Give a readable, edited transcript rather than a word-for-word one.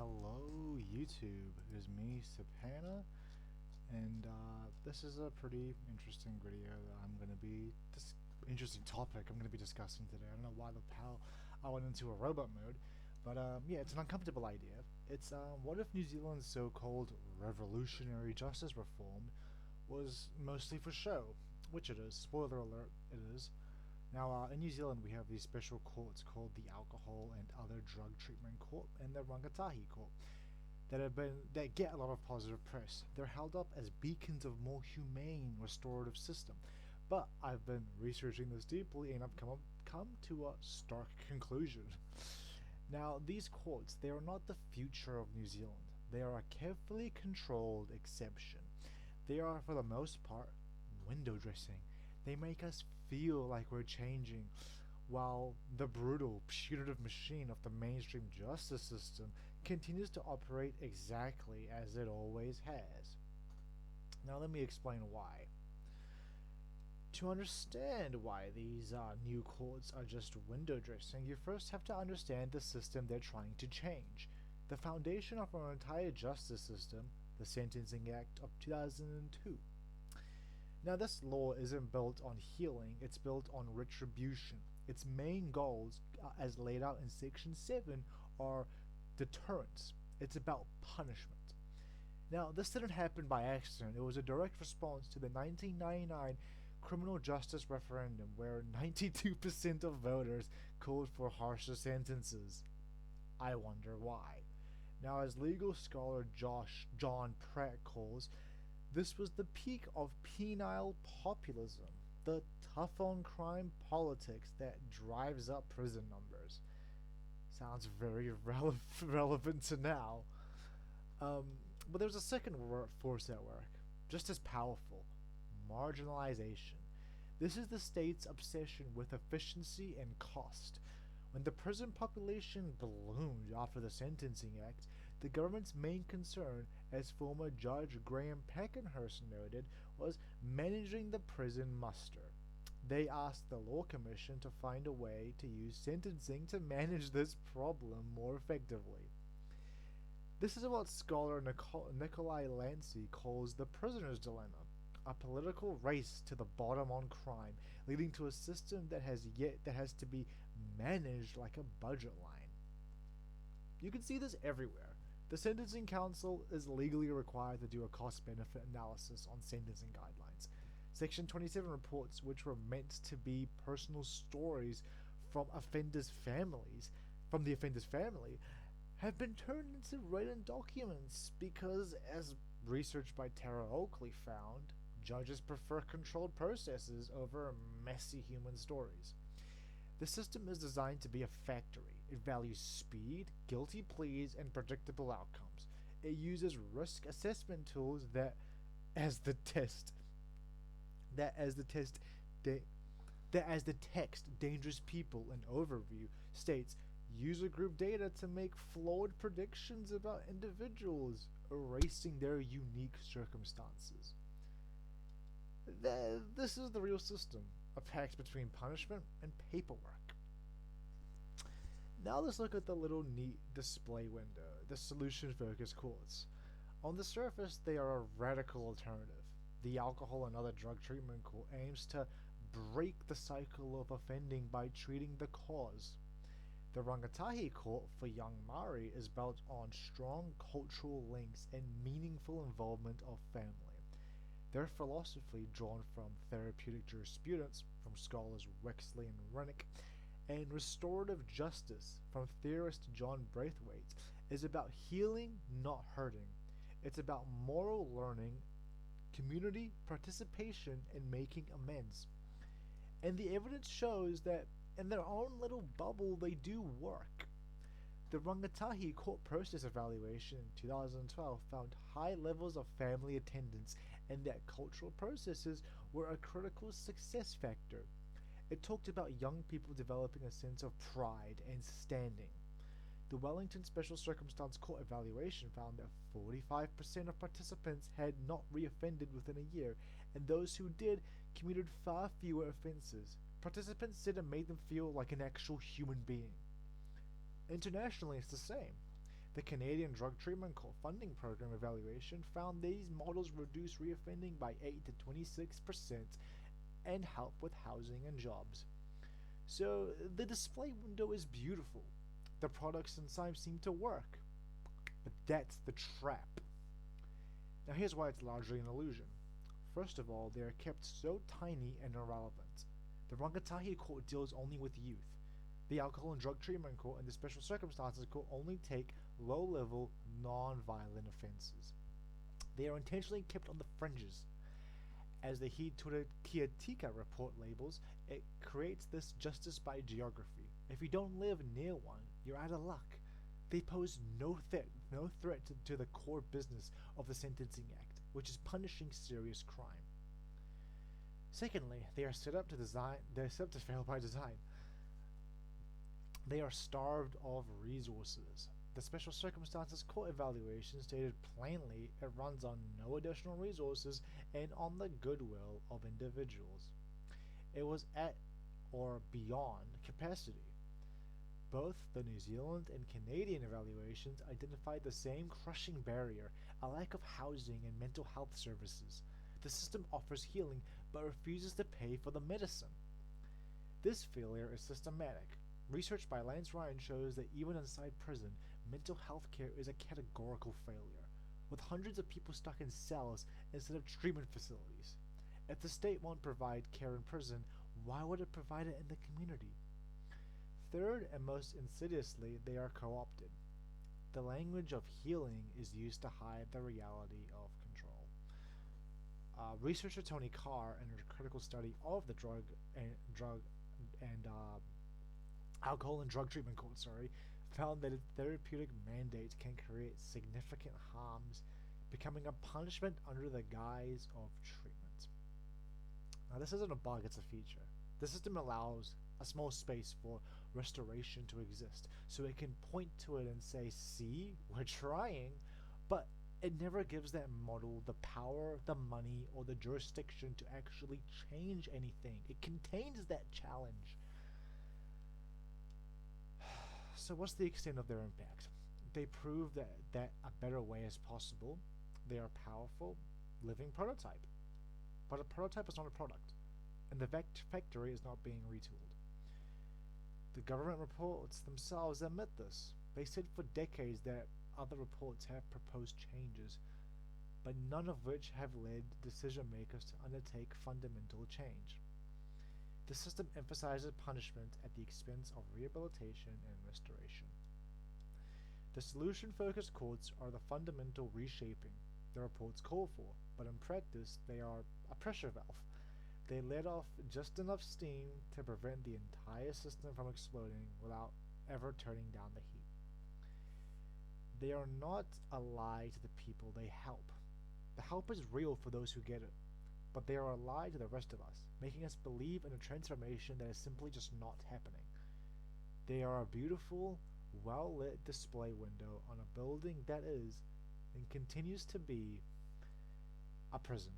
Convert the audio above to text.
Hello YouTube, it is me, Sapana, and this is a pretty interesting video that I'm going to be, interesting topic I'm going to be discussing today. I don't know why the hell I went into a robot mode, but yeah, it's an uncomfortable idea. It's what if New Zealand's so-called revolutionary justice reform was mostly for show? Which it is, spoiler alert, it is. Now, in New Zealand, we have these special courts called the Alcohol and Other Drug Treatment Court and the Rangatahi Court that get a lot of positive press. They're held up as beacons of more humane restorative system. But I've been researching this deeply and I've come to a stark conclusion. Now, these courts, they are not the future of New Zealand. They are a carefully controlled exception. They are, for the most part, window dressing. They make us feel like we're changing, while the brutal, punitive machine of the mainstream justice system continues to operate exactly as it always has. Now, let me explain why. To understand why these new courts are just window dressing, you first have to understand the system they're trying to change. The foundation of our entire justice system, the Sentencing Act of 2002. Now, this law isn't built on healing, it's built on retribution. Its main goals, as laid out in Section 7, are deterrence. It's about punishment. Now, this didn't happen by accident. It was a direct response to the 1999 criminal justice referendum, where 92% of voters called for harsher sentences. I wonder why. Now, as legal scholar John Pratt calls, this was the peak of penal populism, the tough-on-crime politics that drives up prison numbers. Sounds very relevant to now. But there's a second force at work, just as powerful: marginalization. This is the state's obsession with efficiency and cost. When the prison population ballooned after the Sentencing Act, the government's main concern, as former Judge Graham Peckenhurst noted, was managing the prison muster. They asked the Law Commission to find a way to use sentencing to manage this problem more effectively. This is what scholar Nikolai Lancey calls the prisoner's dilemma, a political race to the bottom on crime, leading to a system that has to be managed like a budget line. You can see this everywhere. The Sentencing Council is legally required to do a cost-benefit analysis on sentencing guidelines. Section 27 reports, which were meant to be personal stories from the offender's family, have been turned into written documents because, as research by Tara Oakley found, judges prefer controlled processes over messy human stories. The system is designed to be a factory. It values speed, guilty pleas, and predictable outcomes. It uses risk assessment tools that as the text dangerous people and overview states user group data to make flawed predictions about individuals, erasing their unique circumstances. This is the real system, a pact between punishment and paperwork. Now let's look at the little neat display window, the solution-focused courts. On the surface, they are a radical alternative. The Alcohol and Other Drug Treatment Court aims to break the cycle of offending by treating the cause. The Rangatahi Court for young Maori is built on strong cultural links and meaningful involvement of family. Their philosophy, drawn from therapeutic jurisprudence from scholars Wexley and Rennick, and restorative justice from theorist John Braithwaite, is about healing, not hurting. It's about moral learning, community participation, and making amends. And the evidence shows that in their own little bubble they do work. The Rangatahi Court process evaluation in 2012 found high levels of family attendance and that cultural processes were a critical success factor. It talked about young people developing a sense of pride and standing. The Wellington Special Circumstance Court evaluation found that 45% of participants had not reoffended within a year, and those who did committed far fewer offenses. Participants said it made them feel like an actual human being. Internationally, it's the same. The Canadian Drug Treatment Court funding program evaluation found these models reduce reoffending by 8 to 26% and help with housing and jobs. So the display window is beautiful. The products inside seem to work. But that's the trap. Now here's why it's largely an illusion. First of all, they are kept so tiny and irrelevant. The Rangatahi Court deals only with youth. The Alcohol and Drug Treatment Court and the Special Circumstances Court only take low-level, non-violent offences. They are intentionally kept on the fringes. As the Kiatika report labels, it creates this justice by geography. If you don't live near one, you're out of luck. They pose no threat to the core business of the Sentencing Act, which is punishing serious crime. Secondly, they are set up to fail by design. They are starved of resources. The Special Circumstances Court evaluation stated plainly it runs on no additional resources and on the goodwill of individuals. It was at or beyond capacity. Both the New Zealand and Canadian evaluations identified the same crushing barrier, a lack of housing and mental health services. The system offers healing but refuses to pay for the medicine. This failure is systematic. Research by Lance Ryan shows that even inside prison, mental health care is a categorical failure, with hundreds of people stuck in cells instead of treatment facilities. If the state won't provide care in prison, why would it provide it in the community? Third, and most insidiously, they are co-opted. The language of healing is used to hide the reality of control. Researcher Tony Carr, in a critical study of the Alcohol and Drug Treatment Court, found that a therapeutic mandate can create significant harms, becoming a punishment under the guise of treatment. Now, this isn't a bug, it's a feature. The system allows a small space for restoration to exist, so it can point to it and say, see, we're trying, but it never gives that model the power, the money, or the jurisdiction to actually change anything. It contains that challenge. So what's the extent of their impact? They prove that a better way is possible. They are powerful, living prototype. But a prototype is not a product, and the factory is not being retooled. The government reports themselves admit this. They said for decades that other reports have proposed changes, but none of which have led decision makers to undertake fundamental change. The system emphasizes punishment at the expense of rehabilitation and restoration. The solution-focused courts are the fundamental reshaping the reports call for, but in practice they are a pressure valve. They let off just enough steam to prevent the entire system from exploding without ever turning down the heat. They are not a lie to the people they help. The help is real for those who get it, but they are a lie to the rest of us, making us believe in a transformation that is simply just not happening. They are a beautiful, well-lit display window on a building that is, and continues to be, a prison.